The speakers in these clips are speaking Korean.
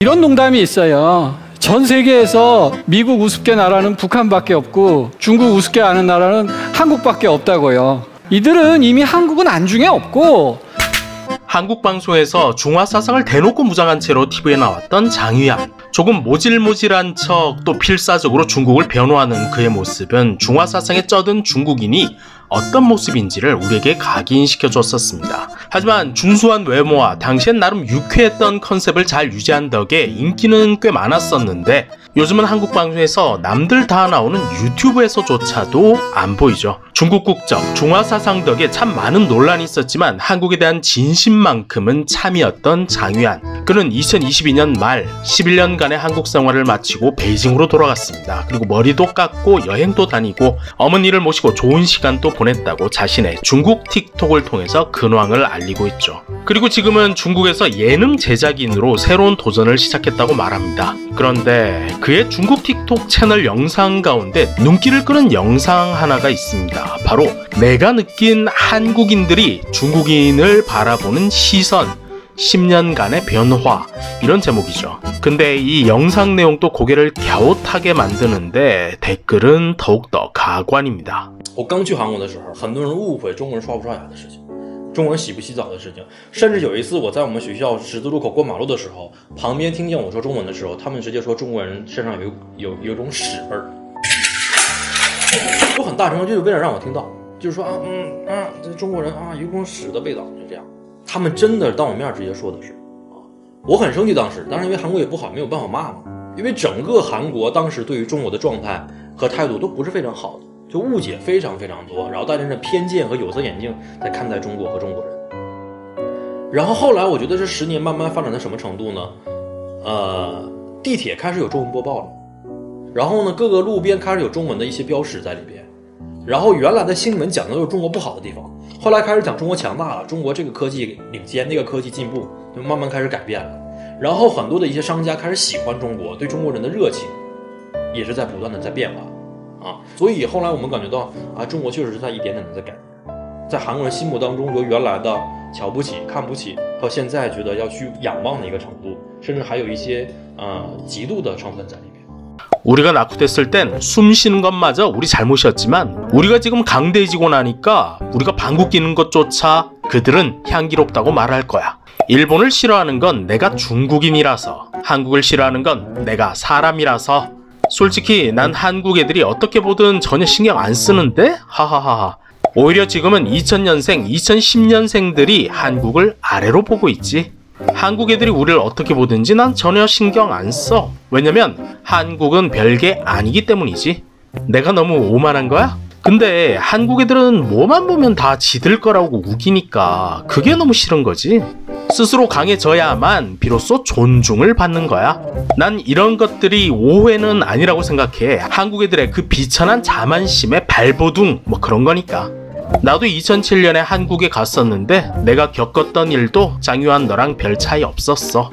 이런 농담이 있어요. 전 세계에서 미국 우습게 나라는 북한밖에 없고 중국 우습게 아는 나라는 한국밖에 없다고요. 이들은 이미 한국은 안중에 없고. 한국 방송에서 중화 사상을 대놓고 무장한 채로 TV에 나왔던 장위안. 조금 모질모질한 척 또 필사적으로 중국을 변호하는 그의 모습은 중화 사상에 쩌든 중국인이 어떤 모습인지를 우리에게 각인시켜 줬었습니다. 하지만 준수한 외모와 당시엔 나름 유쾌했던 컨셉을 잘 유지한 덕에 인기는 꽤 많았었는데 요즘은 한국 방송에서 남들 다 나오는 유튜브에서조차도 안 보이죠. 중국 국적, 중화 사상 덕에 참 많은 논란이 있었지만 한국에 대한 진심만큼은 참이었던 장위안. 그는 2022년 말 11년간의 한국 생활을 마치고 베이징으로 돌아갔습니다. 그리고 머리도 깎고 여행도 다니고 어머니를 모시고 좋은 시간도 보냈다고 자신의 중국 틱톡을 통해서 근황을 알리고 있죠. 그리고 지금은 중국에서 예능 제작인으로 새로운 도전을 시작했다고 말합니다. 그런데 그의 중국 틱톡 채널 영상 가운데 눈길을 끄는 영상 하나가 있습니다. 바로 내가 느낀 한국인들이 중국인을 바라보는 시선, 10년간의 변화, 이런 제목이죠. 근데 이 영상 내용도 고개를 갸웃하게 만드는데 댓글은 더욱더 가관입니다. 我刚去韩国的时候，很多人误会中国人刷不刷牙的事情，中国人洗不洗澡的事情，甚至有一次我在我们学校十字路口过马路的时候，旁边听见我说中文的时候，他们直接说中国人身上有一种屎味儿，就很大程度就是为了让我听到，就是说这中国人有一种屎的味道，就这样。他们真的当我面直接说的是我很生气当时因为韩国也不好，没有办法骂嘛，因为整个韩国当时对于中国的状态和态度都不是非常好的。就误解非常非常多，然后带着偏见和有色眼镜在看待中国和中国人。然后后来我觉得这10年慢慢发展到什么程度呢？地铁开始有中文播报了，然后呢各个路边开始有中文的一些标识在里边，然后原来的新闻讲的都是中国不好的地方，后来开始讲中国强大了，中国这个科技领先，那个科技进步，就慢慢开始改变了。然后很多的一些商家开始喜欢中国，对中国人的热情也是在不断的在变化。所以后来我们感觉到中国确实是在一点点的在改变，在韩国人心目当中由原来的瞧不起看不起到现在觉得要去仰望的一个程度，甚至还有一些嫉妒的成分在里面。 우리가 낙후됐을 땐 숨 쉬는 것마저 우리 잘못이었지만 우리가 지금 강대해지고 나니까 우리가 방귀 뀌는 것조차 그들은 향기롭다고 말할 거야. 일본을 싫어하는 건 내가 중국인이라서, 한국을 싫어하는 건 내가 사람이라서. 솔직히 난 한국 애들이 어떻게 보든 전혀 신경 안 쓰는데? 하하하하. 오히려 지금은 2000년생, 2010년생들이 한국을 아래로 보고 있지. 한국 애들이 우리를 어떻게 보든지 난 전혀 신경 안 써. 왜냐면 한국은 별게 아니기 때문이지. 내가 너무 오만한 거야? 근데 한국 애들은 뭐만 보면 다 지들 거라고 우기니까 그게 너무 싫은 거지. 스스로 강해져야만 비로소 존중을 받는 거야. 난 이런 것들이 오해는 아니라고 생각해. 한국 애들의 그 비천한 자만심의 발버둥 뭐 그런 거니까. 나도 2007년에 한국에 갔었는데 내가 겪었던 일도 장유한 너랑 별 차이 없었어.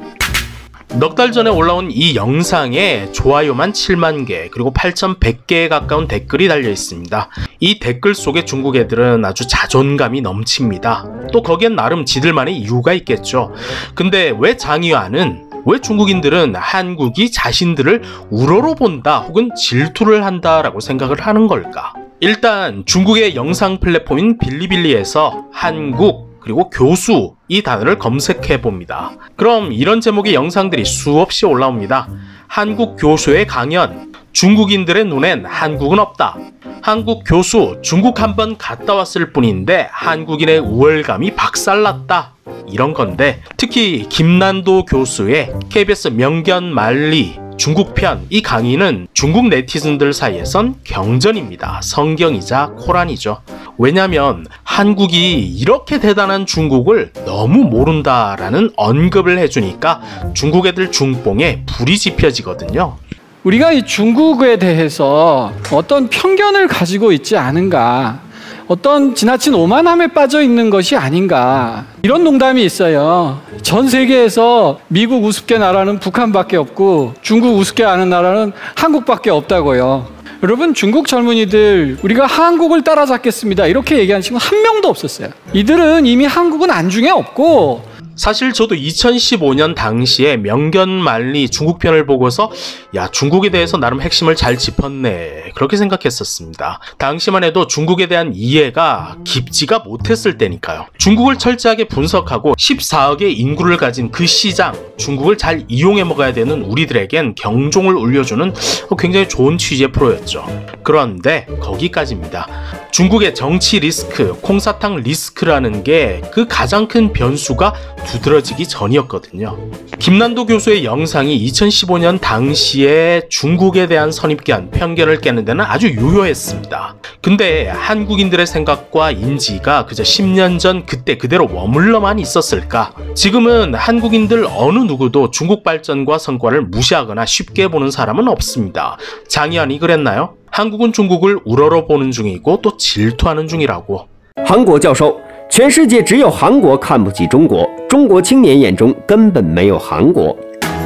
넉 달 전에 올라온 이 영상에 좋아요만 7만 개 그리고 8,100개에 가까운 댓글이 달려 있습니다. 이 댓글 속에 중국 애들은 아주 자존감이 넘칩니다. 또 거기엔 나름 지들만의 이유가 있겠죠. 근데 왜 장유안은, 왜 중국인들은 한국이 자신들을 우러러 본다 혹은 질투를 한다라고 생각을 하는 걸까? 일단 중국의 영상 플랫폼인 빌리빌리에서 한국 그리고 교수 이 단어를 검색해 봅니다. 그럼 이런 제목의 영상들이 수없이 올라옵니다. 한국 교수의 강연, 중국인들의 눈엔 한국은 없다. 한국 교수, 중국 한번 갔다 왔을 뿐인데 한국인의 우월감이 박살났다. 이런 건데 특히 김난도 교수의 KBS 명견만리 중국편 이 강의는 중국 네티즌들 사이에선 경전입니다. 성경이자 코란이죠. 왜냐면 한국이 이렇게 대단한 중국을 너무 모른다라는 언급을 해주니까 중국 애들 중뽕에 불이 지펴지거든요. 우리가 이 중국에 대해서 어떤 편견을 가지고 있지 않은가, 어떤 지나친 오만함에 빠져 있는 것이 아닌가, 이런 농담이 있어요. 전 세계에서 미국 우습게 나라는 북한밖에 없고 중국 우습게 아는 나라는 한국밖에 없다고요. 여러분, 중국 젊은이들 우리가 한국을 따라잡겠습니다 이렇게 얘기하는 친구 한 명도 없었어요. 이들은 이미 한국은 안중에 없고 사실 저도 2015년 당시에 명견만리 중국 편을 보고서 야, 중국에 대해서 나름 핵심을 잘 짚었네, 그렇게 생각했었습니다. 당시만 해도 중국에 대한 이해가 깊지가 못했을 때니까요. 중국을 철저하게 분석하고 14억의 인구를 가진 그 시장, 중국을 잘 이용해 먹어야 되는 우리들에겐 경종을 울려주는 굉장히 좋은 취재 프로였죠. 그런데 거기까지입니다. 중국의 정치 리스크, 콩사탕 리스크라는 게 그 가장 큰 변수가 두드러지기 전이었거든요. 김난도 교수의 영상이 2015년 당시에 중국에 대한 선입견, 편견을 깨는 데는 아주 유효했습니다. 근데 한국인들의 생각과 인지가 그저 10년 전 그때 그대로 머물러만 있었을까? 지금은 한국인들 어느 누구도 중국 발전과 성과를 무시하거나 쉽게 보는 사람은 없습니다. 장희환이 그랬나요? 한국은 중국을 우러러 보는 중이고 또 질투하는 중이라고. 韩国教授，全世界只有韩国看不起中国，中国青年眼中根本没有韩国。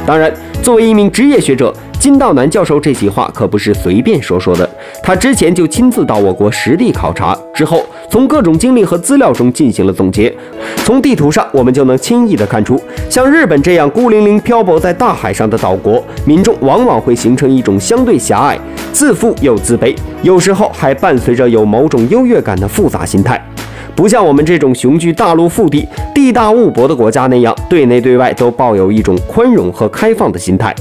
当然，作为一名职业学者，金道南教授这席话可不是随便说说的。他之前就亲自到我国实地考察，之后从各种经历和资料中进行了总结。从地图上，我们就能轻易地看出，像日本这样孤零零漂泊在大海上的岛国，民众往往会形成一种相对狭隘、自负又自卑，有时候还伴随着有某种优越感的复杂心态。 不像我们这种雄居大陆腹地、地大物博的国家那样，对内对外都抱有一种宽容和开放的心态。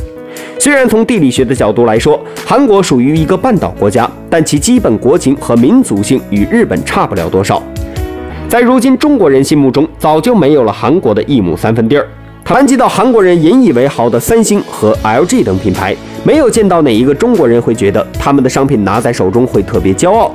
虽然从地理学的角度来说，韩国属于一个半岛国家，但其基本国情和民族性与日本差不了多少。在如今中国人心目中，早就没有了韩国的一亩三分地儿。谈及到韩国人引以为豪的三星和 LG 等品牌，没有见到哪一个中国人会觉得他们的商品拿在手中会特别骄傲。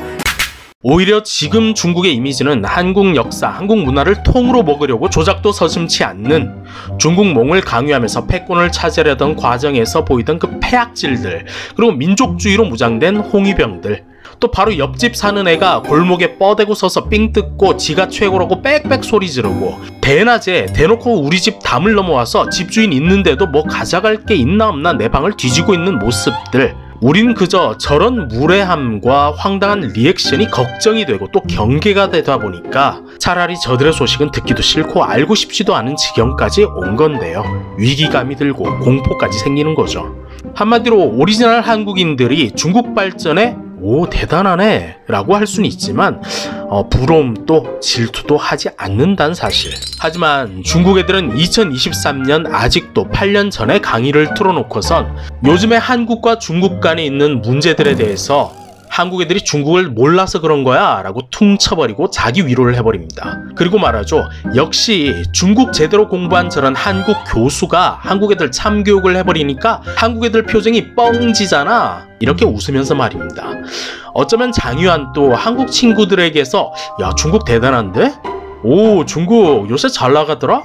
오히려 지금 중국의 이미지는 한국 역사, 한국 문화를 통으로 먹으려고 조작도 서슴지 않는 중국몽을 강요하면서 패권을 차지하려던 과정에서 보이던 그 폐악질들, 그리고 민족주의로 무장된 홍위병들, 또 바로 옆집 사는 애가 골목에 뻐대고 서서 삥 뜯고 지가 최고라고 빽빽 소리 지르고 대낮에 대놓고 우리 집 담을 넘어와서 집주인 있는데도 뭐 가져갈 게 있나 없나 내 방을 뒤지고 있는 모습들, 우린 그저 저런 무례함과 황당한 리액션이 걱정이 되고 또 경계가 되다 보니까 차라리 저들의 소식은 듣기도 싫고 알고 싶지도 않은 지경까지 온 건데요. 위기감이 들고 공포까지 생기는 거죠. 한마디로 오리지널 한국인들이 중국 발전에 오 대단하네 라고 할 수는 있지만 부러움도 질투도 하지 않는다는 사실. 하지만 중국 애들은 2023년 아직도 8년 전의 강의를 틀어놓고선 요즘의 한국과 중국 간에 있는 문제들에 대해서 한국 애들이 중국을 몰라서 그런 거야 라고 퉁쳐버리고 자기 위로를 해버립니다. 그리고 말하죠. 역시 중국 제대로 공부한 저런 한국 교수가 한국 애들 참교육을 해버리니까 한국 애들 표정이 뻥지잖아. 이렇게 웃으면서 말입니다. 어쩌면 장유한도 한국 친구들에게서 야 중국 대단한데? 오 중국 요새 잘 나가더라?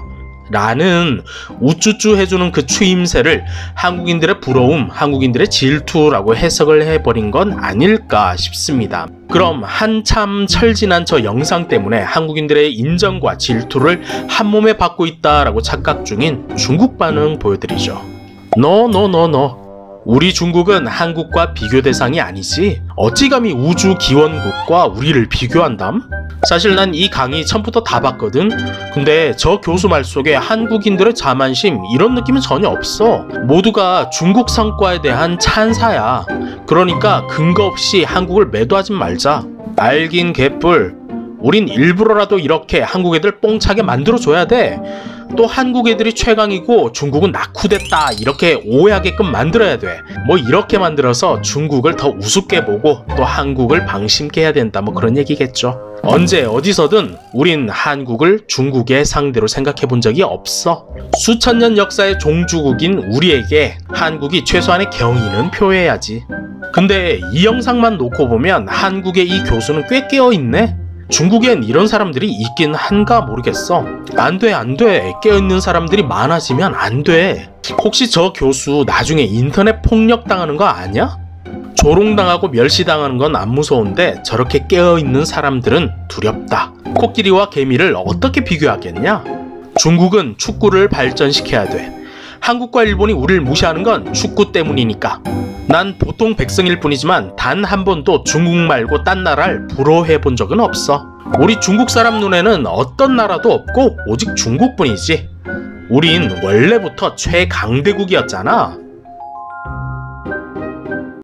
라는 우쭈쭈 해주는 그 추임새를 한국인들의 부러움, 한국인들의 질투라고 해석을 해버린 건 아닐까 싶습니다. 그럼 한참 철진한 저 영상 때문에 한국인들의 인정과 질투를 한몸에 받고 있다라고 착각 중인 중국 반응 보여드리죠. No. 우리 중국은 한국과 비교 대상이 아니지. 어찌 감히 우주 기원국과 우리를 비교한담? 사실 난 이 강의 처음부터 다 봤거든. 근데 저 교수 말 속에 한국인들의 자만심 이런 느낌은 전혀 없어. 모두가 중국 성과에 대한 찬사야. 그러니까 근거 없이 한국을 매도하지 말자. 알긴 개뿔. 우린 일부러라도 이렇게 한국 애들 뽕차게 만들어줘야 돼. 또 한국 애들이 최강이고 중국은 낙후됐다 이렇게 오해하게끔 만들어야 돼. 뭐 이렇게 만들어서 중국을 더 우습게 보고 또 한국을 방심케 해야 된다 뭐 그런 얘기겠죠. 언제 어디서든 우린 한국을 중국의 상대로 생각해 본 적이 없어. 수천 년 역사의 종주국인 우리에게 한국이 최소한의 경의는 표해야지. 근데 이 영상만 놓고 보면 한국의 이 교수는 꽤 깨어있네. 중국엔 이런 사람들이 있긴 한가 모르겠어. 안 돼. 깨어있는 사람들이 많아지면 안 돼. 혹시 저 교수 나중에 인터넷 폭력 당하는 거 아니야? 조롱당하고 멸시당하는 건 안 무서운데 저렇게 깨어있는 사람들은 두렵다. 코끼리와 개미를 어떻게 비교하겠냐? 중국은 축구를 발전시켜야 돼. 한국과 일본이 우리를 무시하는 건 축구 때문이니까. 난 보통 백성일 뿐이지만 단 한 번도 중국 말고 딴 나라를 부러워해 본 적은 없어. 우리 중국 사람 눈에는 어떤 나라도 없고 오직 중국뿐이지. 우린 원래부터 최강대국이었잖아.